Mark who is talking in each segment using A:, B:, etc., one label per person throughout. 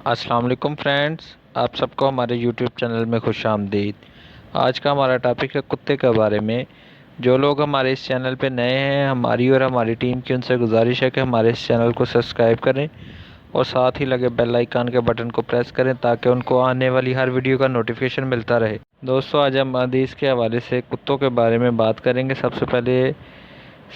A: السلام علیکم فرینڈز، آپ سب کو ہمارے یوٹیوب چینل میں خوش آمدید۔ آج کا ہمارا ٹاپک ہے کتے کے بارے میں۔ جو لوگ ہمارے اس چینل پہ نئے ہیں، ہماری اور ہماری ٹیم کی ان سے گزارش ہے کہ ہمارے اس چینل کو سبسکرائب کریں اور ساتھ ہی لگے بیل آئیکن کے بٹن کو پریس کریں تاکہ ان کو آنے والی ہر ویڈیو کا نوٹیفیکیشن ملتا رہے۔ دوستو، آج ہم حدیث کے حوالے سے کتوں کے بارے میں بات کریں گے۔ سب سے پہلے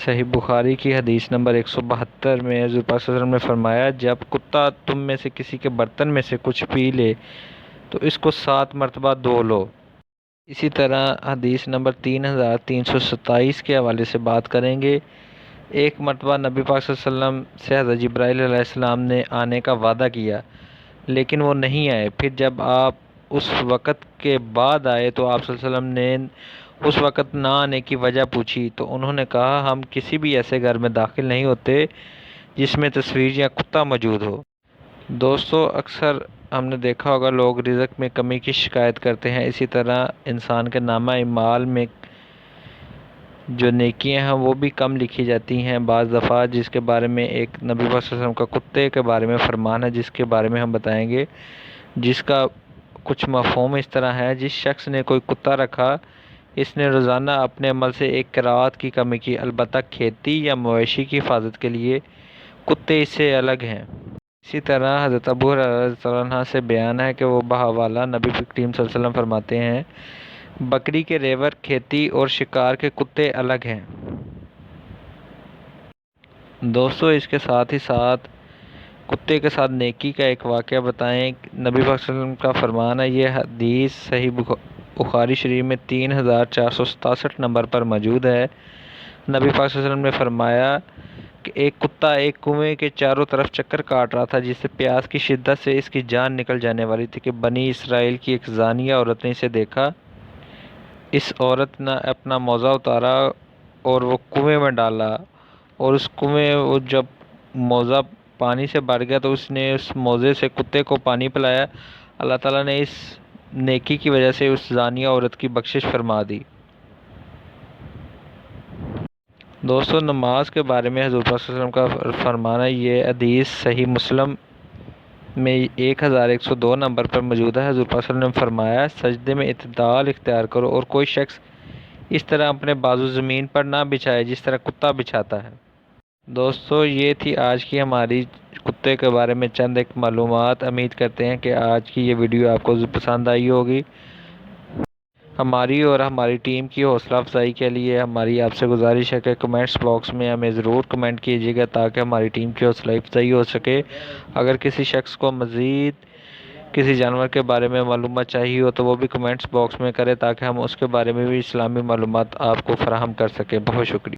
A: صحیح بخاری کی حدیث نمبر 172 میں حضور پاک صلی اللہ علیہ وسلم نے فرمایا، جب کتا تم میں سے کسی کے برتن میں سے کچھ پی لے تو اس کو 7 مرتبہ دھو لو۔ اسی طرح حدیث نمبر 3327 کے حوالے سے بات کریں گے۔ ایک مرتبہ نبی پاک صلی اللہ علیہ وسلم سے حضرت جبرائیل علیہ السلام نے آنے کا وعدہ کیا لیکن وہ نہیں آئے۔ پھر جب آپ اس وقت کے بعد آئے تو آپ صلی اللہ علیہ وسلم نے اس وقت نہ آنے کی وجہ پوچھی تو انہوں نے کہا، ہم کسی بھی ایسے گھر میں داخل نہیں ہوتے جس میں تصویر یا کتا موجود ہو۔ دوستو، اکثر ہم نے دیکھا ہوگا لوگ رزق میں کمی کی شکایت کرتے ہیں، اسی طرح انسان کے نامہ اعمال میں جو نیکیاں ہیں وہ بھی کم لکھی جاتی ہیں بعض دفعہ، جس کے بارے میں ایک نبی صلی اللہ علیہ وسلم کا کتے کے بارے میں فرمان ہے جس کے بارے میں ہم بتائیں گے، جس کا کچھ مفہوم اس طرح ہے: جس شخص نے کوئی کتا رکھا، اس نے روزانہ اپنے عمل سے ایک قرات کی کمی کی، البتہ کھیتی یا مویشی کی حفاظت کے لیے کتے اس سے الگ ہیں۔ اسی طرح حضرت ابو ہریرہ رضی اللہ عنہ سے بیان ہے کہ وہ بحوالہ نبی کریم صلی اللہ علیہ وسلم فرماتے ہیں، بکری کے ریوڑ کھیتی اور شکار کے کتے الگ ہیں۔ دوستو، اس کے ساتھ ہی ساتھ کتے کے ساتھ نیکی کا ایک واقعہ بتائیں۔ نبی پاک صلی اللہ علیہ وسلم کا فرمان ہے، یہ حدیث صحیح بخاری شریف میں 3467 نمبر پر موجود ہے۔ نبی پاک صلی اللہ علیہ وسلم نے فرمایا کہ ایک کتا ایک کنویں کے چاروں طرف چکر کاٹ رہا تھا جس سے پیاس کی شدت سے اس کی جان نکل جانے والی تھی کہ بنی اسرائیل کی ایک زانیہ عورت نے اسے دیکھا۔ اس عورت نے اپنا موزہ اتارا اور وہ کنویں میں ڈالا، اور اس کنویں وہ جب موزہ پانی سے بھر گیا تو اس نے اس موزے سے کتے کو پانی پلایا۔ اللہ تعالیٰ نے اس نیکی کی وجہ سے اس زانیہ عورت کی بخشش فرما دی۔ دوستو، نماز کے بارے میں حضور پاک صلی اللہ علیہ وسلم کا فرمان ہے، یہ حدیث صحیح مسلم میں 1102 نمبر پر موجود ہے۔ حضور پاک صلی اللہ علیہ وسلم نے فرمایا، سجدے میں اعتدال اختیار کرو اور کوئی شخص اس طرح اپنے بازو زمین پر نہ بچھائے جس طرح کتا بچھاتا ہے۔ دوستو، یہ تھی آج کی ہماری کتے کے بارے میں چند ایک معلومات۔ امید کرتے ہیں کہ آج کی یہ ویڈیو آپ کو پسند آئی ہوگی۔ ہماری اور ہماری ٹیم کی حوصلہ افزائی کے لیے ہماری آپ سے گزارش ہے کہ کمنٹس باکس میں ہمیں ضرور کمنٹ کیجیے گا تاکہ ہماری ٹیم کی حوصلہ افزائی ہو سکے۔ اگر کسی شخص کو مزید کسی جانور کے بارے میں معلومات چاہیے ہو تو وہ بھی کمنٹس باکس میں کرے تاکہ ہم اس کے بارے میں بھی اسلامی معلومات آپ کو فراہم کر سکیں۔ بہت شکریہ۔